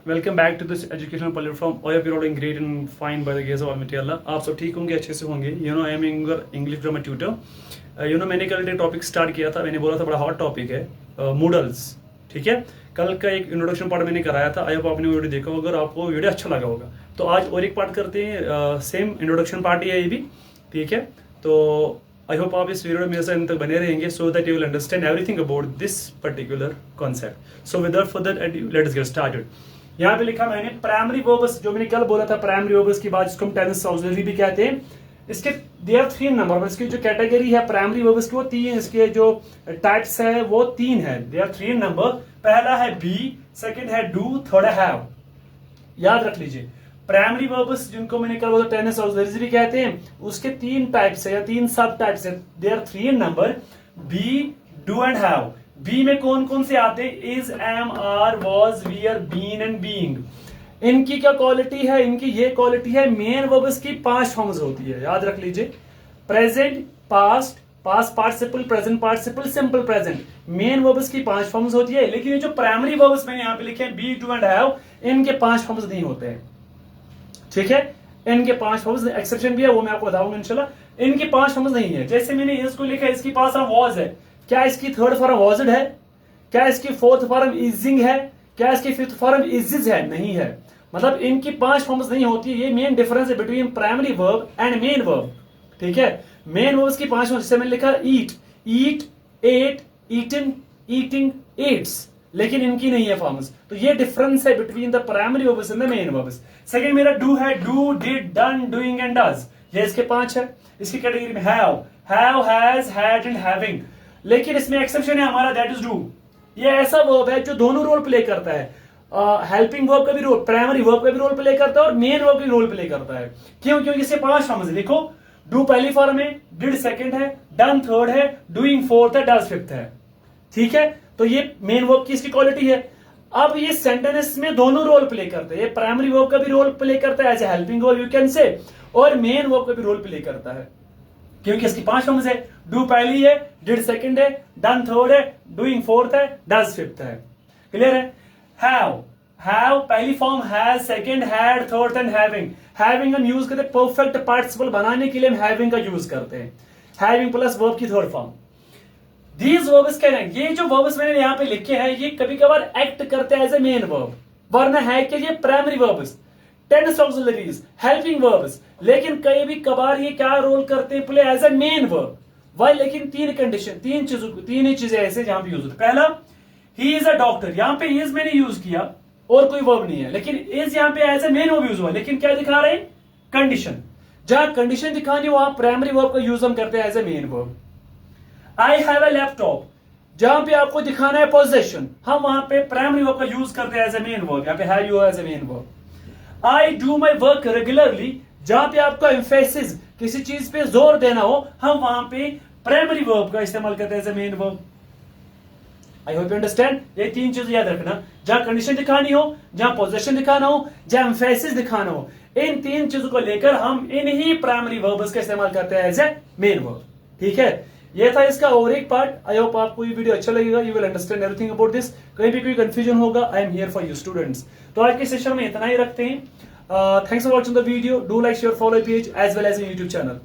Welcome back to this educational platform ओया रोडिंग great and fine by the grace of almighty Allah. आप सब ठीक होंगे, अच्छे से होंगे। I am English grammar tutor. मैंने कल एक टॉपिक स्टार्ट किया था, मैंने बोला था बड़ा हॉट टॉपिक है मूडल्स। ठीक है, कल का एक इंट्रोडक्शन पार्ट मैंने कराया था, आई होप आपने वीडियो देखा होगा। अगर आपको वीडियो अच्छा लगा होगा तो आज और एक पार्ट करते हैं, सेम इंट्रोडक्शन पार्ट ही है ये भी। ठीक है, तो आई होप आप इस वीडियो में मेरे साथ अंत तक बने रहेंगे so that you will understand everything about this particular concept. So without further let's get started. यहाँ पे लिखा मैंने प्राइमरी वर्ब्स, जो मैंने कल बोला था प्राइमरी वर्ब्स की बात, जिसको हम टेंस ऑक्सिलरी भी कहते हैं। इसके देयर 3 नंबर, इसकी जो कैटेगरी है प्राइमरी वर्ब्स की वो 3, इसके जो टाइप्स है वो 3 है। There 3 number. पहला है बी, सेकंड है डू, थर्ड है हैव। याद रख लीजिए, प्राइमरी वर्ब्स जिनको मैंने कल बोला टेंस ऑक्सिलरी भी कहते हैं, उसके 3 टाइप्स है या 3 सब टाइप्स है। There 3 number, be, do and have. Be में कौन कौन से आते हैं? Is, am, are, was, were, been and being. इनकी क्या क्वालिटी है? इनकी ये क्वालिटी है, मेन वर्ब्स की 5 फॉर्म्स होती है। याद रख लीजिए, present, past, past participle, present participle, simple present. Main verbs की 5 फॉर्म्स होती है। लेकिन ये जो प्राइमरी वर्ब्स मैंने यहाँ पे लिखे हैं बी, डू एंड हैव, इनके 5 फॉर्म्स नहीं होते हैं। ठीक है, इनके 5 फॉर्म्स, एक्सेप्शन भी है, वो मैं आपको बताऊंगा इंशाल्लाह। इनके 5 फॉर्म्स नहीं है। जैसे मैंने इसको लिखा है, इसकी पास वॉज है, क्या इसकी थर्ड फॉर्म वॉजड है? क्या इसकी फोर्थ फॉर्म इजिंग है? क्या इसकी फिफ्थ फॉर्म इजिज है? नहीं है। मतलब इनकी 5 फॉर्म्स नहीं होती। ये मेन डिफरेंस है between primary verb and main verb. ठीक है, मेन वर्ब्स की 5 फॉर्म्स, जैसे मैंने लिखा ईट, ईट, एट, ईटन, ईटिंग, एट्स, लेकिन इनकी नहीं है फॉर्म्स। तो ये डिफरेंस है between the primary verbs and the main verbs. Second मेरा डू है, do, did, done, doing and does. ये इसके 5 है। इसकी कैटेगरी में have, has, had and having. लेकिन इसमें एक्सेप्शन है हमारा, दैट इज डू। ये ऐसा वर्ब है जो दोनों रोल प्ले करता है। हेल्पिंग वर्ब का भी रोल, प्राइमरी वर्ब का भी रोल प्ले करता है और मेन वर्ब का भी रोल प्ले करता है। क्यों? क्योंकि इससे 5 फॉर्म्स। देखो, डू पहली फॉर्म है, डिड सेकंड है, डन थर्ड है, डूइंग फोर्थ है, डज फिफ्थ है। ठीक है, तो ये मेन वर्ब की इसकी क्वालिटी है। अब ये सेंटेंस में दोनों रोल प्ले करते हैं। ये प्राइमरी वर्ब का भी रोल प्ले करता है as a helping verb you can say, और मेन वर्ब का भी रोल प्ले करता है, क्योंकि इसकी 5 फॉर्म्स है। डू पहली है, डिड सेकंड है, डन थर्ड है, डूइंग फोर्थ है, डज फिफ्थ है। क्लियर है? हैव पहली form, has second, had third and having. Having हम यूज करते हैं परफेक्ट पार्टिसिपल बनाने के लिए, हम हैविंग का यूज करते हैं। हैविंग प्लस वर्ब की थर्ड फॉर्म। दीज वर्ब्स कह रहे हैं, ये जो वर्ब्स मैंने यहां पे लिखे हैं ये कभी कभार एक्ट करते हैं एज ए मेन वर्ब, वरना है कि ये primary verbs, tense auxiliaries, helping verbs. लेकिन कई भी कभार ये क्या रोल करते हैं? Play as a main verb. Why? लेकिन 3 कंडीशन, 3 ही चीजें ऐसे जहां पे यूज होती है। पहला, ही इज अ डॉक्टर। यहां पे इज मैंने यूज किया और कोई वर्ब नहीं है, लेकिन इज यहां पे as a main verb use हुआ। लेकिन क्या दिखा रहे हैं? कंडीशन। जहां कंडीशन दिखानी हो वहां प्राइमरी वर्ब का यूज हम करते हैं as a main verb. I have a laptop, जहां पे आपको दिखाना है पोजेशन, हम वहां पे प्राइमरी वर्ब का यूज करते हैं एज ए मेन वर्ब। यहां पे have you as a main verb. I do my work regularly, जहां पे आपका एम्फेसिस, किसी चीज पे जोर देना हो, हम वहां पे प्राइमरी वर्ब का इस्तेमाल करते हैं as a main verb. I hope you understand. ये 3 चीजें याद रखना, जहां कंडीशन दिखानी हो, जहां पोजीशन दिखाना हो, जहां एम्फेसिस दिखाना हो, इन 3 चीजों को लेकर हम इन्हीं प्राइमरी वर्ब्स का इस्तेमाल करते हैं एज ए मेन वर्ब। ठीक है, ये था इसका और एक पार्ट। आई होप आपको ये वीडियो अच्छा लगेगा, you will understand everything about this. कहीं भी कोई कंफ्यूजन होगा, I am here for you students. तो आज के सेशन में इतना ही रखते हैं। Thanks for watching the video. Do like, share, follow page as well as YouTube channel.